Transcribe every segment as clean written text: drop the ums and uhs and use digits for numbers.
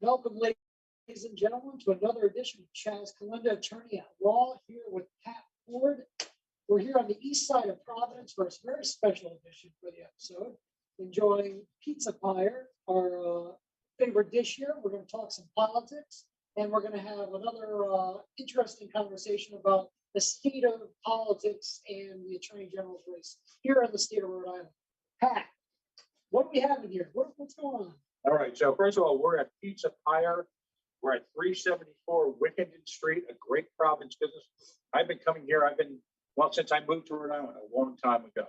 Welcome, ladies and gentlemen, to another edition of Chaz Calenda, attorney at law, here with Pat Ford. We're here on the east side of Providence for a very special edition for the episode. Enjoying pizza pie, our favorite dish here. We're going to talk some politics, and we're going to have another interesting conversation about the state of politics and the Attorney General's race here in the state of Rhode Island. Pat, what do we have in here? What's going on? All right, so first of all, we're at Pizza Pyre. We're at 374 Wickenden Street, a great Providence business. I've been coming here, since I moved to Rhode Island a long time ago.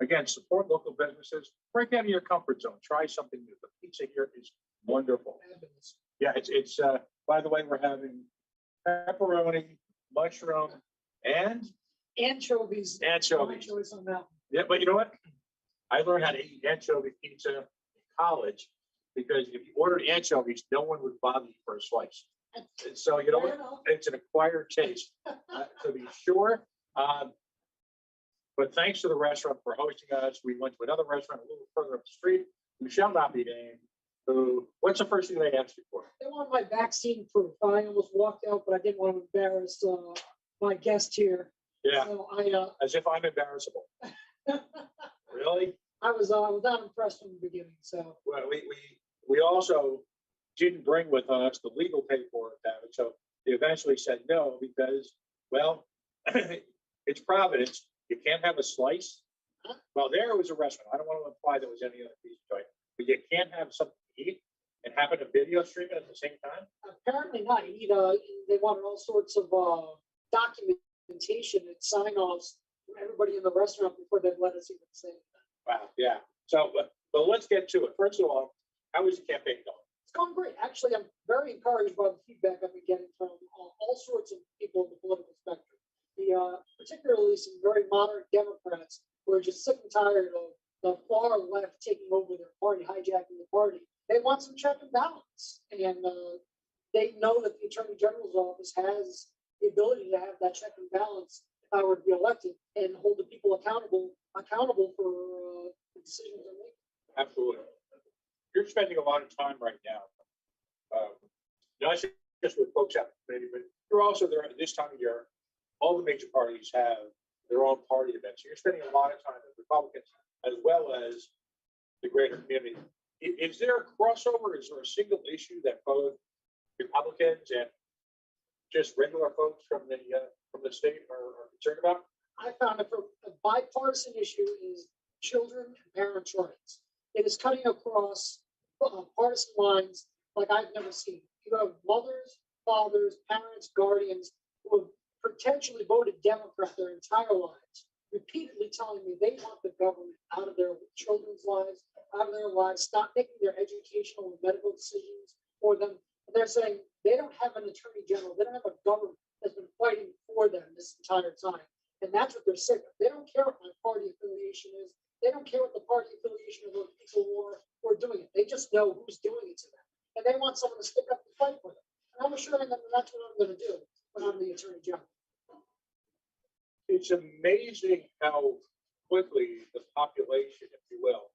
Again, support local businesses, break out of your comfort zone, try something new. The pizza here is wonderful. Yeah, it's by the way, we're having pepperoni, mushroom, and anchovies. Anchovies On that. Yeah, but you know what? I learned how to eat anchovy pizza in college because if you ordered anchovies, no one would bother you for a slice. And so, you know what? It's an acquired taste, to be sure. But thanks to the restaurant for hosting us. We went to another restaurant a little further up the street, who shall not be named. What's the first thing they asked you for? They wanted my vaccine proof. I almost walked out, but I didn't want to embarrass my guest here. Yeah, so as if I'm embarrassable. Really? I was not impressed from the beginning. So well, we also didn't bring with us the legal paperwork of it. So they eventually said no because, well, it's Providence. You can't have a slice. Well, there was a restaurant. I don't want to imply there was any other piece of joint, but you can't have something to eat and having a video stream it at the same time. Apparently not. You need they wanted all sorts of documentation and sign-offs from everybody in the restaurant before they let us even say that. Wow. Yeah. So, but let's get to it. First of all, how is the campaign going? It's going great. Actually, I'm very encouraged by the feedback I've been getting from all sorts of people in the political spectrum. Particularly some very moderate Democrats who are just sick and tired of the far left taking over their party, hijacking the party. They want some check and balance, and they know that the Attorney General's office has the ability to have that check and balance if I were to be elected and hold the people accountable for the decisions they're making. Absolutely. You're spending a lot of time right now, not just with folks out in the community, but you're also there at this time of year. All the major parties have their own party events. So you're spending a lot of time with Republicans as well as the greater community. Is there a crossover? Is there a single issue that both Republicans and just regular folks from the state are concerned about? I found that a bipartisan issue is children and parents' rights. It is cutting across partisan lines like I've never seen. You have mothers, fathers, parents, guardians who have potentially voted Democrat their entire lives, repeatedly telling me they want the government out of their children's lives, out of their lives, stop making their educational and medical decisions for them. And they're saying they don't have an attorney general, they don't have a government that's been fighting for them this entire time. And that's what they're sick of. They don't care what my party affiliation is. They don't care what the party affiliation of those people who are doing it. They just know who's doing it to them. And they want someone to stick up and fight for them. And I'm assuring them that's what I'm going to do when I'm the attorney general. It's amazing how quickly the population, if you will,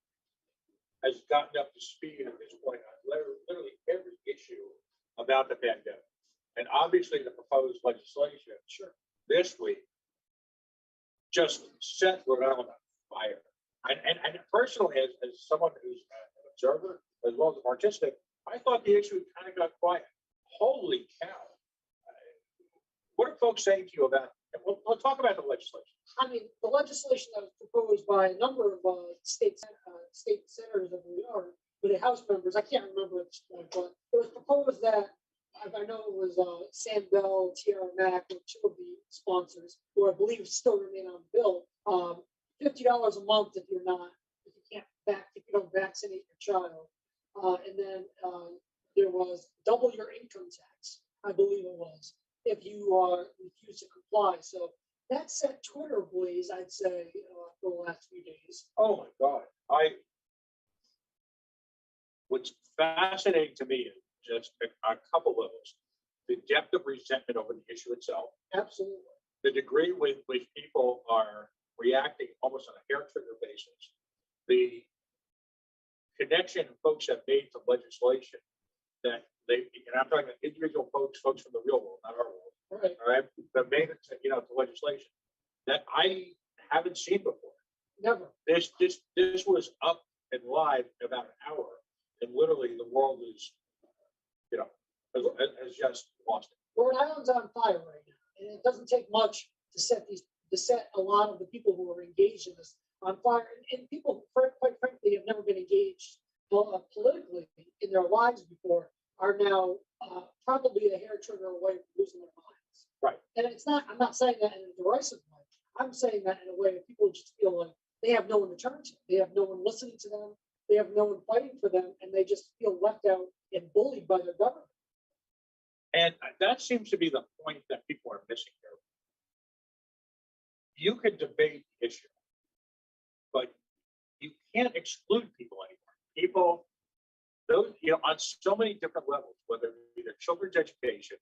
has gotten up to speed at this point on literally every issue about the pandemic. And obviously the proposed legislation this week just set Rhode Island on fire. And personally, as someone who's an observer as well as a participant, I thought the issue kind of got quiet. Holy cow. What are folks saying to you about it? We'll talk about the legislation. I mean, the legislation that was proposed by a number of state senators of New York, with the House members, I can't remember at this point, but it was proposed that, I know it was Sam Bell, Tiara Mack, and two of the sponsors, who I believe still remain on the bill, $50 a month if you don't vaccinate your child. And then there was double your income tax, I believe it was, if you refuse to comply. So that set Twitter ablaze, I'd say, for the last few days. Oh my God. What's fascinating to me is just a couple levels. The depth of resentment over the issue itself. Absolutely. The degree with which people are reacting almost on a hair trigger basis. The connection folks have made to legislation that they, and I'm talking about individual folks from the real world, not our world, Right. all right, that made it to, to legislation that I haven't seen before. Never. This was up and live in about an hour, and literally the world is, has just lost it. Rhode Island's on fire right now, and it doesn't take much to set a lot of the people who are engaged in this on fire. And people, quite frankly, have never been engaged politically in their lives before, are now probably a hair trigger away from losing their minds. Right. And it's not. I'm not saying that in a derisive way. I'm saying that in a way that people just feel like they have no one to turn to. They have no one listening to them. They have no one fighting for them, and they just feel left out and bullied by their government. And that seems to be the point that people are missing here. You can debate the issue, but you can't exclude people anymore. People, those, on so many different levels, whether it be their children's education,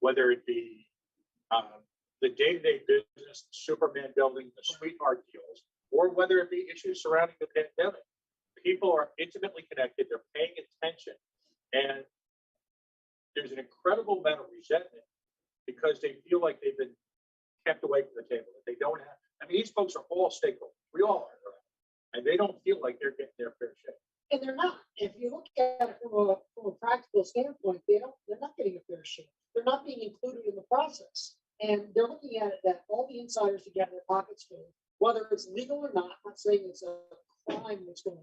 whether it be the day-to-day business, the Superman building, the sweetheart deals, or whether it be issues surrounding the pandemic. People are intimately connected, they're paying attention, and there's an incredible amount of resentment because they feel like they've been kept away from the table, that they don't have. I mean, these folks are all stakeholders. We all are, right? And they don't feel like they're getting their fair share. And they're not. If you look at it from a practical standpoint, they're not getting a fair share. They're not being included in the process. And they're looking at it that all the insiders to get their pockets filled, whether it's legal or not. I'm not saying it's a crime that's going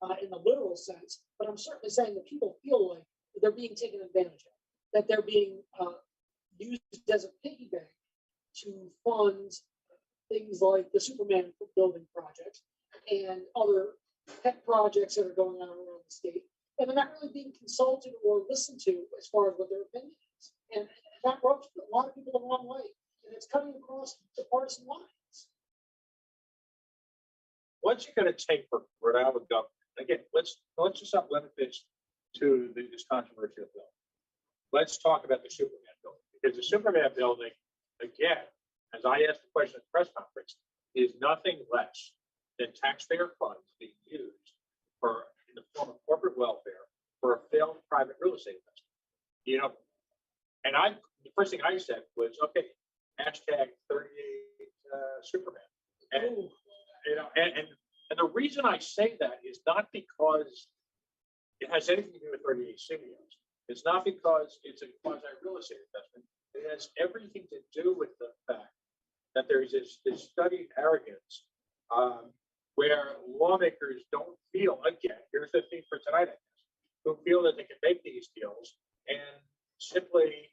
on in the literal sense, but I'm certainly saying that people feel like they're being taken advantage of, that they're being used as a piggy bank to fund things like the Superman building project and other pet projects that are going on around the state. And they're not really being consulted or listened to as far as what their opinion is. And that rubs a lot of people the wrong way. And it's cutting across the partisan lines. What's it going to take for Rhode Island government? Again, let's just not limit this to this controversial bill. Let's talk about the Superman building, because the Superman building, again, as I asked the question at the press conference, is nothing less than taxpayer funds being used in the form of corporate welfare for a failed private real estate investment. And the first thing I said was, okay, hashtag 38 Superman. And and the reason I say that is not because it has anything to do with 38 studios. It's not because it's a quasi real estate investment. It has everything to do with the fact that there's this studied arrogance where lawmakers don't feel, again, here's the thing for tonight, I guess, who feel that they can make these deals and simply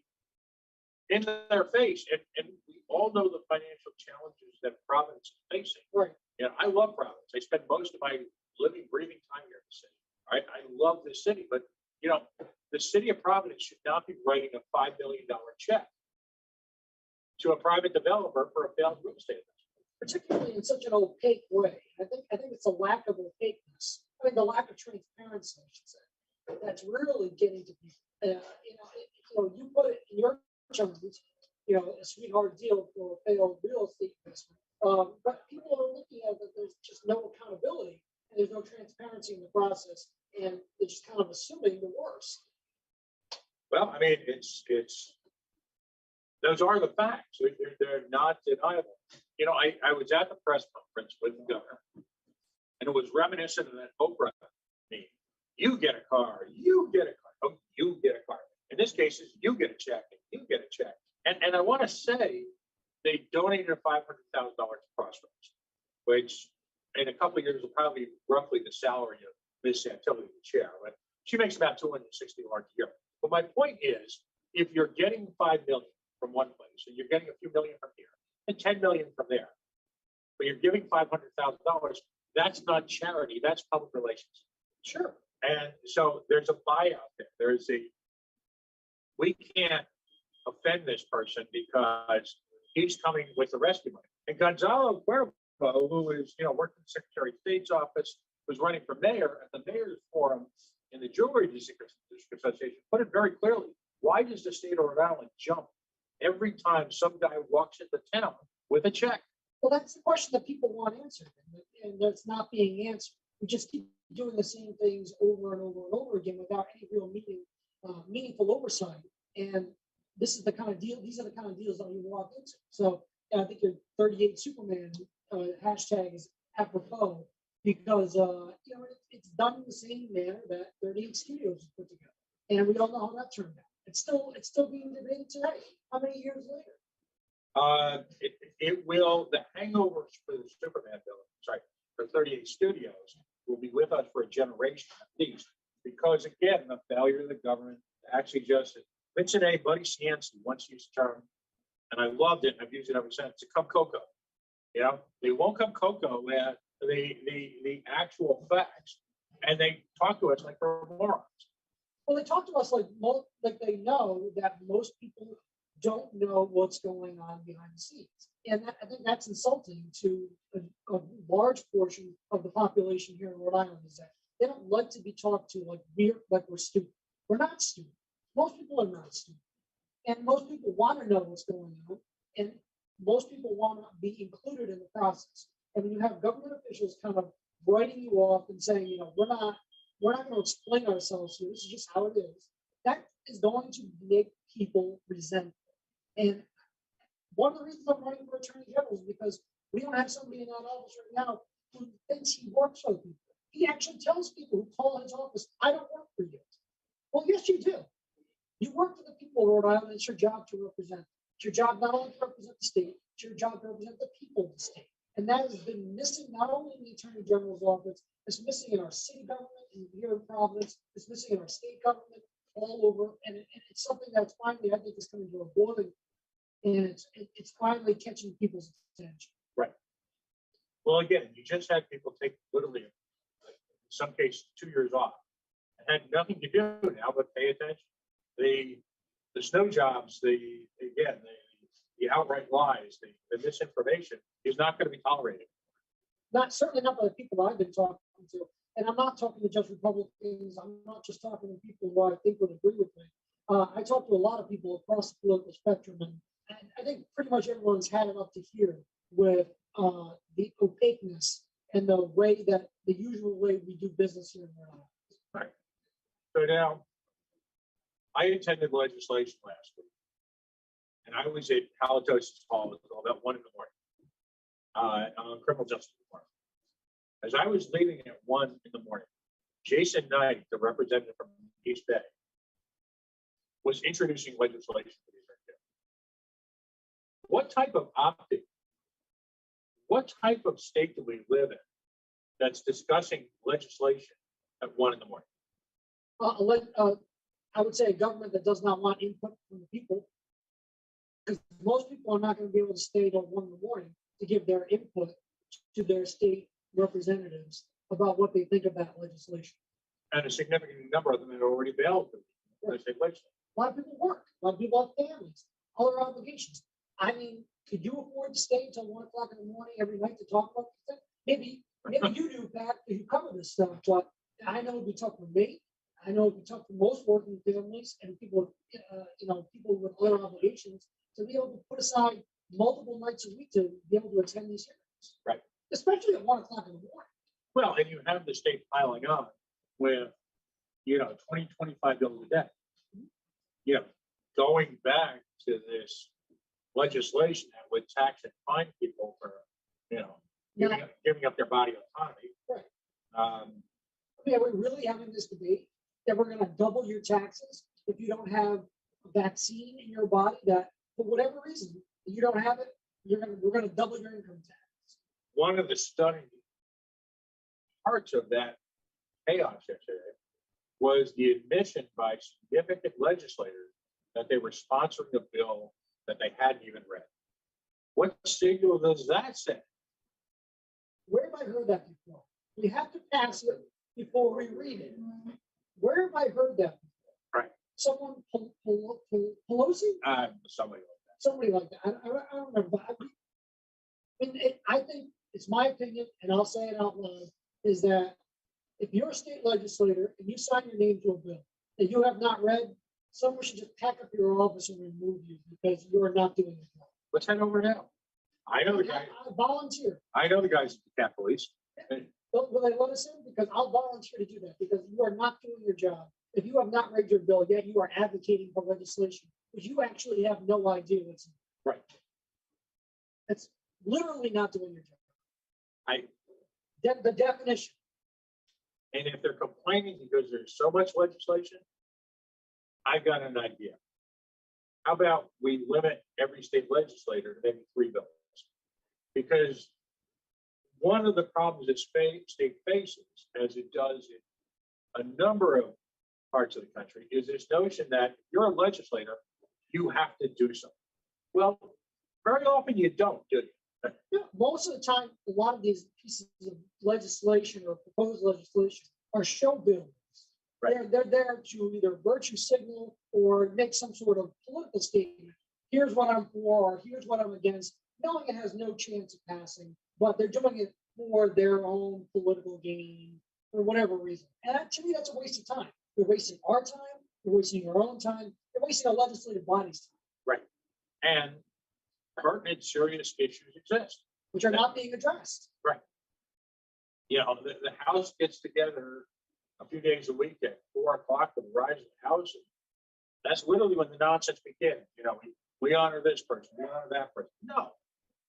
in their face. And we all know the financial challenges that Providence is facing. Right. I love Providence. I spend most of my living, breathing time here in the city. Right? I love this city, but the city of Providence should not be writing a $5 million check to a private developer for a failed real estate investment. Particularly in such an opaque way. I think it's a lack of opaqueness. I mean, the lack of transparency, I should say, that's really getting to people. You put it in your terms, a sweetheart deal for a failed real estate investment. But people are looking at that there's just no accountability and there's no transparency in the process, and they're just kind of assuming the worst. Well, I mean, it's those are the facts. They're not deniable. I was at the press conference with the governor, and it was reminiscent of that Oprah meme. You get a car, you get a car, oh, you get a car. In this case, it's you get a check, and you get a check. And I want to say they donated $500,000 to Crossroads, which in a couple of years will probably be roughly the salary of Ms. Santilli, the chair. But she makes about $260 a year. But my point is, if you're getting $5 million from one place and you're getting a few million from here and $10 million from there, but you're giving $500,000, that's not charity, that's public relations. Sure. And so there's a buyout there. We can't offend this person because he's coming with the rescue money. And Gonzalo Cuervo, who is, working in the Secretary of State's office, was running for mayor at the mayor's forum in the Jewelry District Association, put it very clearly. Why does the state of Rhode Island jump every time some guy walks into town with a check? Well, that's the question that people want answered, and that's not being answered. We just keep doing the same things over and over and over again without any real meaning meaningful oversight. And this is the kind of deal, these are the kind of deals that you walk into. So I think your 38 Superman hashtag is apropos because it's done in the same manner that 38 Studios is put together. And we don't know how that turned out. It's still being debated today. How many years later? It will, the hangovers for the Superman villain, sorry, for 38 Studios will be with us for a generation at least. Because again, the failure of the government to actually just, Vincent A. Buddy Cianci once used the term, and I loved it, and I've used it ever since, to come cocoa. You know, they won't come cocoa at the actual facts, and they talk to us like we're morons. Well, they talk to us like they know that most people don't know what's going on behind the scenes. And I think that's insulting to a large portion of the population here in Rhode Island, is that they don't like to be talked to like we're stupid. We're not stupid. Most people are not stupid. And most people want to know what's going on. And most people want to be included in the process. And when you have government officials kind of writing you off and saying, we're not going to explain ourselves here, this is just how it is, that is going to make people resentful. And one of the reasons I'm running for Attorney General is because we don't have somebody in that office right now who thinks he works for people. He actually tells people who call his office, I don't work for you. Well, yes, you do. You work for the people of Rhode Island. It's your job to represent. It's your job not only to represent the state, it's your job to represent the people of the state. And that has been missing not only in the Attorney General's office, it's missing in our city government and here in Providence, it's missing in our state government all over. And it's something that's finally, I think, is coming to a boiling. And it's finally catching people's attention. Right. Well, again, you just had people take literally, in some cases, 2 years off. It had nothing to do now but pay attention. The snow jobs, the outright lies, the misinformation is not going to be tolerated. Certainly not by the people I've been talking to. And I'm not talking to just Republicans. I'm not just talking to people who I think would agree with me. I talk to a lot of people across the political spectrum, and I think pretty much everyone's had it up to here with the opaqueness and the usual way we do business here in Rhode Island. Right. So now, I attended legislation last week, and I was at Halitosis Hall until about 1 a.m. On criminal justice department. As I was leaving at 1 a.m, Jason Knight, the representative from East Bay, was introducing legislation for these right here. What type of optic, what type of state do we live in that's discussing legislation at 1 a.m? I would say a government that does not want input from the people, because most people are not going to be able to stay till 1 a.m. to give their input to their state representatives about what they think about legislation. And a significant number of them have already bailed for the state legislature. A lot of people work. A lot of people have families, other obligations. I mean, could you afford to stay until 1 o'clock in the morning every night to talk about this thing? Maybe you do, Pat, because you cover this stuff. But I know it'd be tough for me. I know it'd be tough for most working families and people, people with other obligations to be able to put aside multiple nights a week to be able to attend these hearings. Right. Especially at 1 o'clock in the morning. Well, and you have the state piling on with, 20, 25 bills a day. Going back to this legislation that would tax and fine people for, giving up their body autonomy. Right. Are we really having this debate that we're going to double your taxes if you don't have a vaccine in your body that, for whatever reason, you don't have it, we're going to double your income tax? One of the stunning parts of that chaos yesterday was the admission by significant legislators that they were sponsoring a bill that they hadn't even read. What signal does that send? Where have I heard that before? We have to pass it before we read it. Where have I heard that before? Right. Someone, Pelosi? Somebody like that. I don't remember. I think it's my opinion, and I'll say it out loud, is that if you're a state legislator and you sign your name to a bill that you have not read, someone should just pack up your office and remove you because you are not doing the job. Let's head over now. I know the guy. I volunteer. I know the guys at the Cat Police. Will they let us in? Because I'll volunteer to do that because you are not doing your job if you have not read your bill yet, you are advocating for legislation, but you actually have no idea what's in it. Right. That's literally not doing your job. I, The definition. and if they're complaining because there's so much legislation, I've got an idea. How about we limit every state legislator to maybe 3 bills? Because one of the problems that state faces, as it does in a number of parts of the country, is this notion that if you're a legislator, you have to do something. Well, very often you don't, do you? Yeah, most of the time, a lot of these pieces of legislation or proposed legislation are show bills. Right. They're there to either virtue signal or make some sort of political statement. Here's what I'm for, or here's what I'm against, knowing it has no chance of passing, but they're doing it for their own political gain for whatever reason. And to me, that's a waste of time. You're wasting our time, you're wasting your own time, you're wasting a legislative body's time. Right. And pertinent, serious issues exist, which are not being addressed. Right. You know, the House gets together a few days a week at 4 o'clock with the rise of the House. And that's literally when the nonsense begins. You know, we honor this person, we honor that person. No,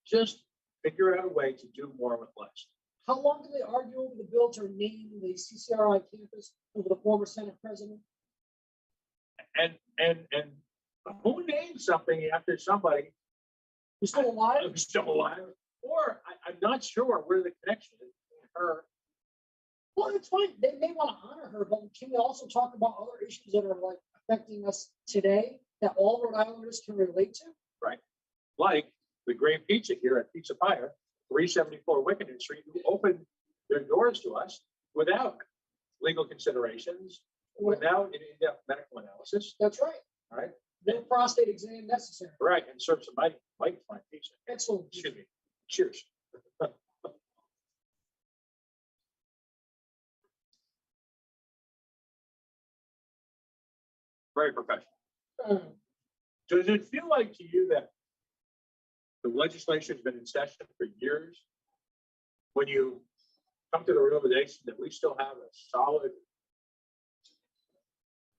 just figure out a way to do more with less. How long did they argue over the bill to name the CCRI campus over the former Senate president? And who named something after somebody who's still alive? Who's still alive? Or I'm not sure where the connection is between her. Well, it's fine. They may want to honor her, but can we also talk about other issues that are like affecting us today that all Rhode Islanders can relate to? Right. Like the great pizza here at Pizza Fire, 374 Wickenden Street, who opened their doors to us without legal considerations, without an in-depth medical analysis. That's right. All right. No prostate exam necessary. Right. And serve some mighty fine pizza. Excellent. Excuse me. Cheers. Very professional. Does it feel like to you that the legislation has been in session for years when you come to the realization that we still have a solid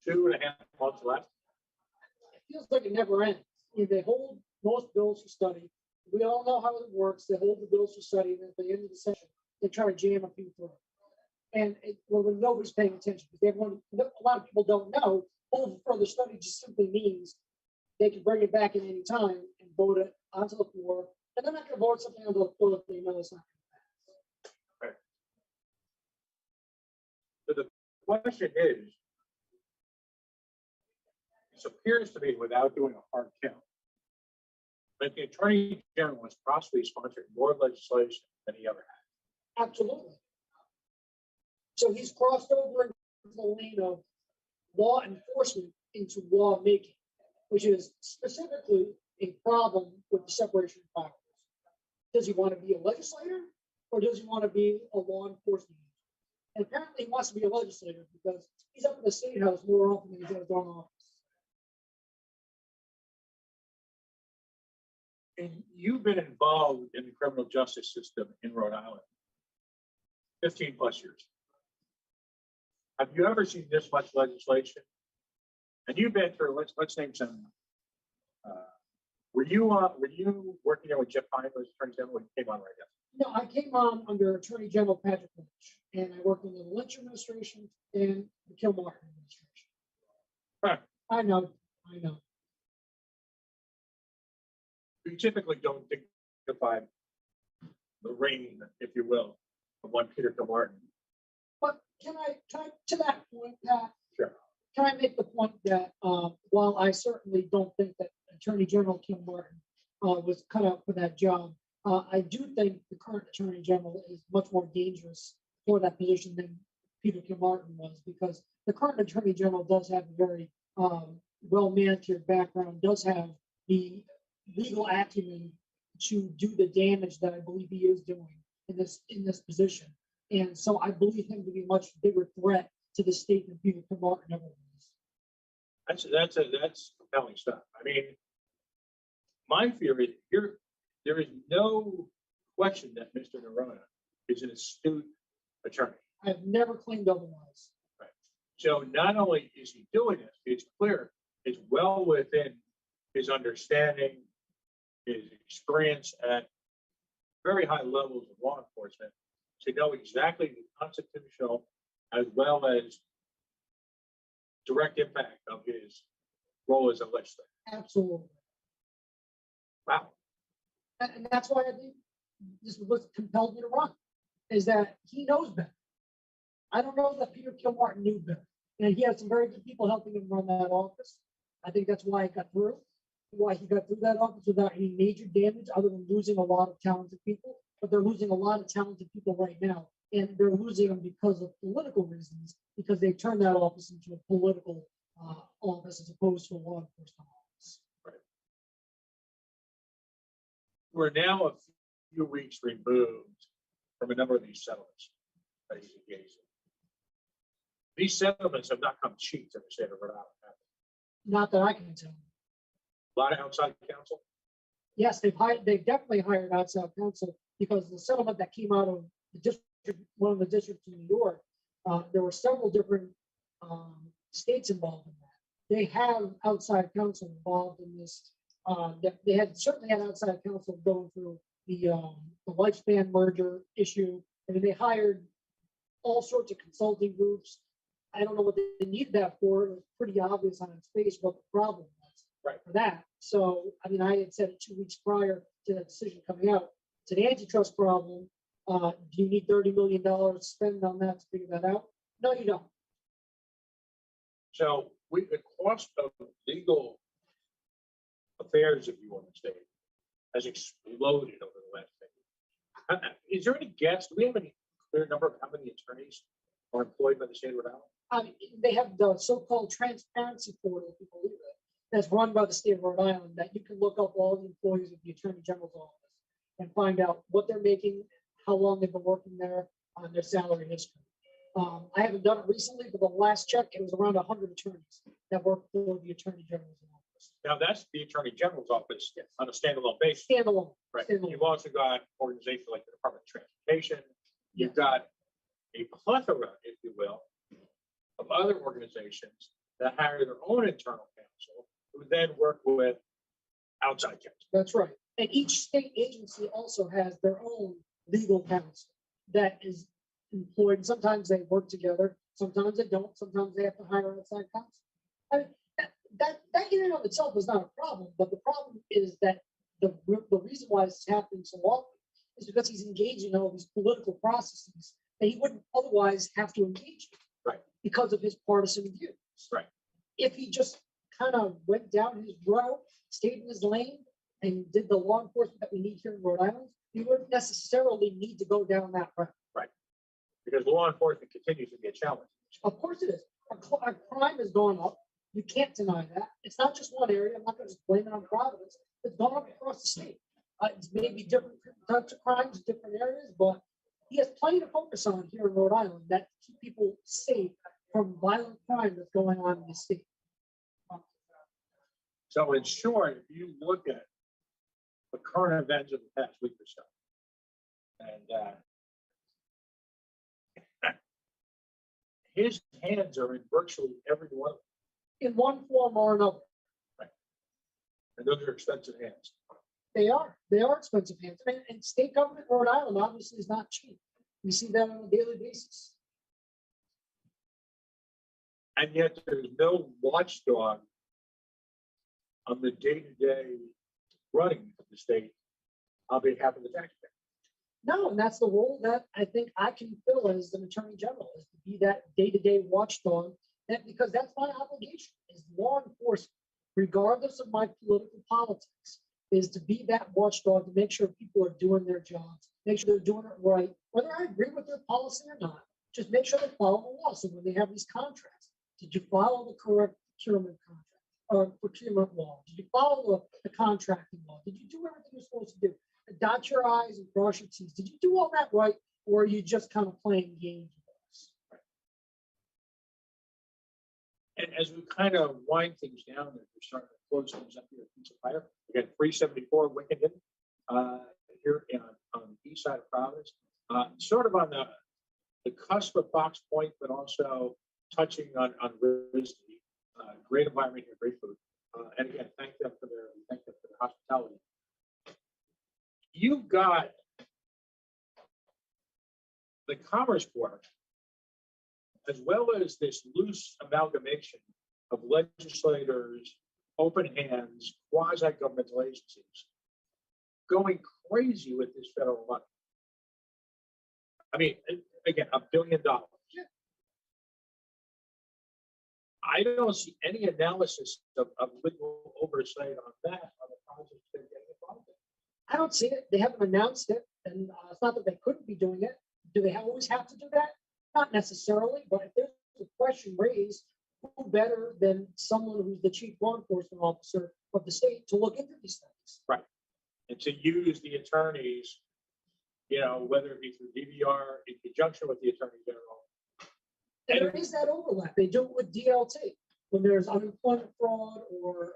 2.5 months left? It feels like it never ends. They hold most bills for study. We all know how it works. They hold the bills for study, and at the end of the session, they try to jam a few through. And when nobody's paying attention, because a lot of people don't know, hold for further study just simply means they can bring it back at any time and vote it onto the floor. And they're not going to vote something onto the floor if they know it's not going to pass. Right. So the question is, it appears to me, without doing a hard count, that the Attorney General has possibly sponsored more legislation than he ever had. Absolutely. So he's crossed over into the lane of law enforcement into law making, which is specifically a problem with the separation of powers. Does he want to be a legislator or does he want to be a law enforcement agent? And apparently he wants to be a legislator because he's up in the state house more often than he's in his own office. And you've been involved in the criminal justice system in Rhode Island 15 plus years. Have you ever seen this much legislation? And you've been through, let's name some. Were you working there with Jeff Hine as Attorney General when you came on right now? No, I came on under Attorney General Patrick Lynch, and I worked in the Lynch administration and the Kilmartin administration. Huh. I know. You typically don't dignify the reign, if you will, of one Peter Kilmartin. But can I to that point, Pat? Sure. Can I make the point that while I certainly don't think that Attorney General Kilmartin was cut out for that job, I do think the current Attorney General is much more dangerous for that position than Peter Kilmartin was, because the current Attorney General does have a very well-manicured background, does have the legal acumen to do the damage that I believe he is doing in this position. And so I believe him to be a much bigger threat to the state than Peter Kilmartin ever was. That's compelling stuff. I mean, my fear is there is no question that Mr. Noronha is an astute attorney. I've never claimed otherwise. Right. So not only is he doing this, it's clear, it's well within his understanding, his experience at very high levels of law enforcement to know exactly the constitutional as well as direct impact of his role as a legislator. Absolutely. Wow. And that's why I think this was what compelled me to run, is that he knows better. I don't know that Peter Kilmartin knew better. And he had some very good people helping him run that office. I think that's why he got through that office without any major damage other than losing a lot of talented people. But they're losing a lot of talented people right now. And they're losing them because of political reasons, because they turned that office into a political office as opposed to a law enforcement office. Right. We're now a few weeks removed from a number of these settlements that he's engaged in. These settlements have not come cheap to the state of Rhode Island. Not that I can tell. A lot of outside counsel. Yes, they've definitely hired outside counsel, because the settlement that came out of the district, one of the districts in New York, there were several different states involved in that. They have outside counsel involved in this. They had certainly had outside counsel going through the lifespan merger issue, and they hired all sorts of consulting groups. I don't know what they needed that for. It was pretty obvious on its face what the problem was for that. So, I mean, I had said it 2 weeks prior to that decision coming out. It's an antitrust problem. Do you need $30 million to spend on that to figure that out? No, you don't. So the cost of legal affairs, if you want to say, has exploded over the last 10 years. Is there any guess? Do we have any clear number of how many attorneys are employed by the state of Rhode Island? They have the so-called transparency portal, if you believe it, that's run by the state of Rhode Island, that you can look up all the employees of the Attorney General's office and find out what they're making, how long they've been working there, on their salary history. I haven't done it recently, but the last check, it was around 100 attorneys that work for the Attorney General's office. Now, that's the Attorney General's office on a standalone basis. Standalone. Right. Standalone. You've also got organizations like the Department of Transportation. You've got a plethora, if you will, of other organizations that hire their own internal counsel, who then work with outside counsel. That's right. And each state agency also has their own legal counsel that is employed. Sometimes they work together, sometimes they don't, sometimes they have to hire outside counsel. I mean, that in and of itself is not a problem, but the problem is that the reason why this is happening so often is because he's engaging in all these political processes that he wouldn't otherwise have to engage in. Right. Because of his partisan views. Right. If he just kind of went down his route, stayed in his lane, and did the law enforcement that we need here in Rhode Island, he wouldn't necessarily need to go down that route. Right. Because law enforcement continues to be a challenge. Of course it is. Our crime has gone up. You can't deny that. It's not just one area. I'm not going to just blame it on Providence. It's gone up across the state. It's maybe different types of crimes, different areas, but he has plenty to focus on here in Rhode Island that keep people safe from violent crime that's going on in the state. So in short, if you look at the current events of the past week or so, and his hands are in virtually every one of them. In one form or another. Right. And those are expensive hands. They are. They are expensive hands. And state government in Rhode Island obviously is not cheap. We see that on a daily basis. And yet there's no watchdog on the day-to-day running of the state on behalf of the taxpayer. No, and that's the role that I think I can fill as an attorney general, is to be that day-to-day watchdog. And because that's my obligation as law enforcement, regardless of my political politics, is to be that watchdog to make sure people are doing their jobs, make sure they're doing it right, whether I agree with their policy or not. Just make sure they follow the law. So when they have these contracts, did you follow the correct procurement contract or procurement law? Did you follow the contracting law? Did you do everything you're supposed to do? Dot your I's and cross your T's. Did you do all that right, or are you just kind of playing games with us? And as we kind of wind things down, and we're starting to close things up here at Pizza Fire, again, 374 Wickenden here on the east side of Providence, sort of on the cusp of Fox Point, but also touching on Risley. Great environment here, great food. And again, thank them for their hospitality. You've got the Commerce Board, as well as this loose amalgamation of legislators, open hands, quasi-governmental agencies, going crazy with this federal money. I mean, again, $1 billion. I don't see any analysis of legal oversight on that, on the projects they're getting involved in. I don't see it. They haven't announced it, and it's not that they couldn't be doing it. Do they always have to do that? Not necessarily, but if there's a question raised, who better than someone who's the chief law enforcement officer of the state to look into these things? Right. And to use the attorneys, you know, whether it be through DVR in conjunction with the attorney general. And there is that overlap. They do it with DLT when there's unemployment fraud or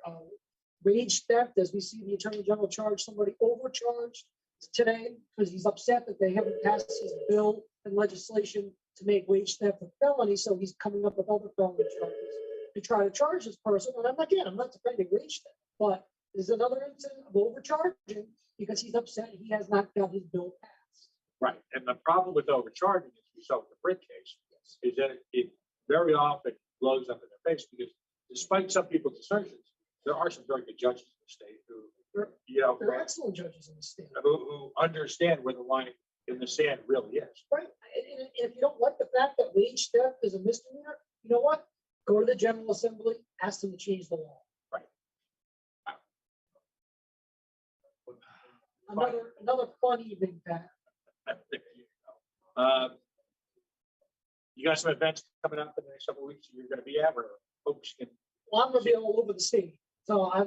wage theft, as we see the attorney general charge somebody overcharged today because he's upset that they haven't passed his bill and legislation to make wage theft a felony. So he's coming up with other felony charges to try to charge this person. And I'm not defending wage theft, but there's another incident of overcharging because he's upset he has not got his bill passed. Right. And the problem with overcharging, as we saw with the Brick case, is that it very often blows up in their face because despite some people's assertions, there are some very good judges in the state who, you know, they're excellent judges in the state who understand where the line in the sand really is. Right. And if you don't like the fact that wage theft is a misdemeanor, you know what? Go to the General Assembly, ask them to change the law. Right. Another fun evening, Pat. You got some events coming up in the next couple of weeks you're going to be at, or folks can. Well, I'm going to be all over the state. So I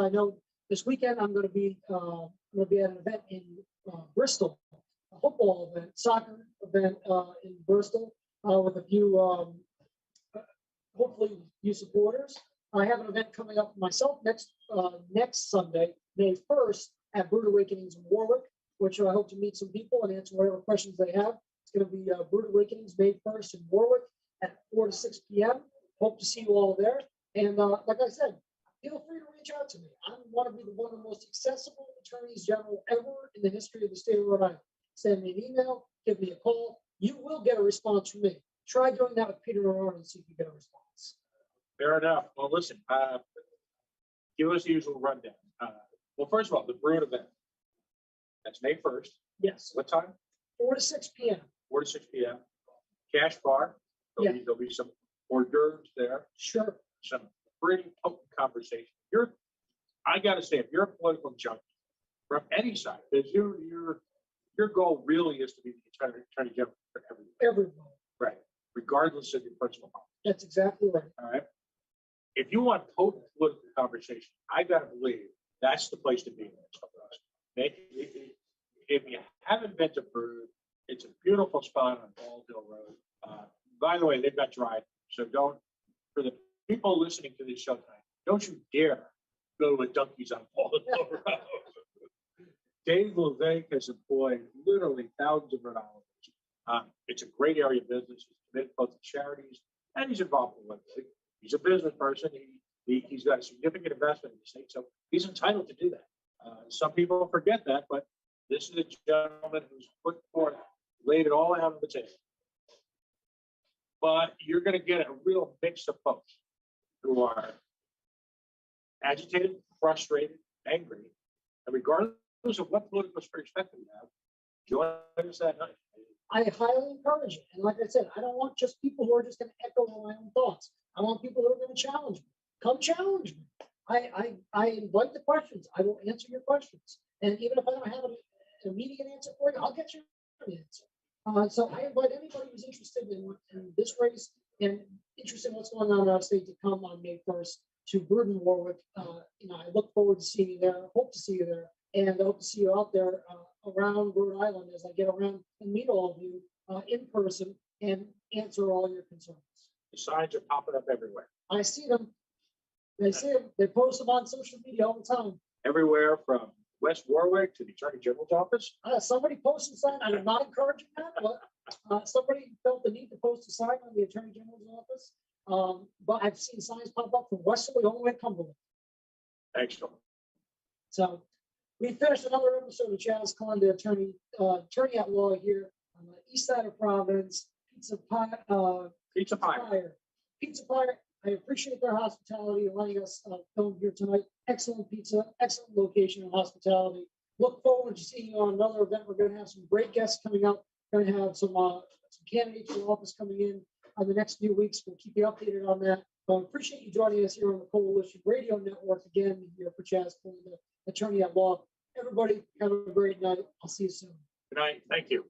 know this weekend I'm going to be at an event in Bristol, a football event, soccer event in Bristol with a few, hopefully, few supporters. I have an event coming up myself next Sunday, May 1st, at Brood Awakenings in Warwick, which I hope to meet some people and answer whatever questions they have. It's going to be Brood Awakenings May 1st in Warwick at 4 to 6 p.m. Hope to see you all there. And like I said, feel free to reach out to me. I want to be one of the most accessible attorneys general ever in the history of the state of Rhode Island. Send me an email, give me a call. You will get a response from me. Try doing that with Peter Aurora and see if you get a response. Fair enough. Well, listen, give us the usual rundown. Well, first of all, the Brood event. That's May 1st. Yes. What time? 4 to 6 p.m. 4 to 6 p.m. Cash bar. There'll be some hors d'oeuvres there. Sure. Some pretty potent conversation. I got to say, if you're a political junkie from any side, because your goal really is to be the attorney general for everyone. Everyone. Right. Regardless of your personal politics. That's exactly right. All right. If you want potent political conversation, I got to believe that's the place to be in this couple of us. If you haven't been to Brood, it's a beautiful spot on Baldhill Road. By the way, they've got drive, so for the people listening to this show tonight, don't you dare go to a Dunkies on Baldhill Road. Dave Levesque has employed literally thousands of Rhode Islanders. It's a great area of business. He's committed both to charities and he's involved in legislation. He's a business person. He's got a significant investment in the state, so he's entitled to do that. Some people forget that, but this is a gentleman who's laid it all out on the table. But you're going to get a real mix of folks who are agitated, frustrated, angry, and regardless of what political perspective you have, join us that night. I highly encourage it. And like I said, I don't want just people who are just going to echo my own thoughts. I want people who are going to challenge me. Come challenge me. I invite the questions. I will answer your questions. And even if I don't have an immediate answer for you, I'll get you an answer. So I invite anybody who's interested in this race and interested in what's going on in our state to come on May 1st to Brood and Warwick. I look forward to seeing you there. Hope to see you there. And I hope to see you out there around Rhode Island as I get around and meet all of you in person and answer all your concerns. The signs are popping up everywhere. I see them. They see them. They post them on social media all the time. Everywhere from West Warwick to the Attorney General's office. Somebody posted something. I'm not encouraging that, but Somebody felt the need to post a sign on the Attorney General's office, but I've seen signs pop up from Westerly all the way to Cumberland. Excellent. So we finished another episode of Chaz Calenda, attorney at law here on the east side of Providence. Pizza Pie. Pizza Pie. I appreciate their hospitality and letting us film here tonight. Excellent pizza, excellent location and hospitality. Look forward to seeing you on another event. We're going to have some great guests coming up. We're going to have some candidates for office coming in the next few weeks. We'll keep you updated on that. Appreciate you joining us here on the Coalition Radio Network again here for Chaz Calenda, attorney at law. Everybody have a great night. I'll see you soon. Good night. Thank you.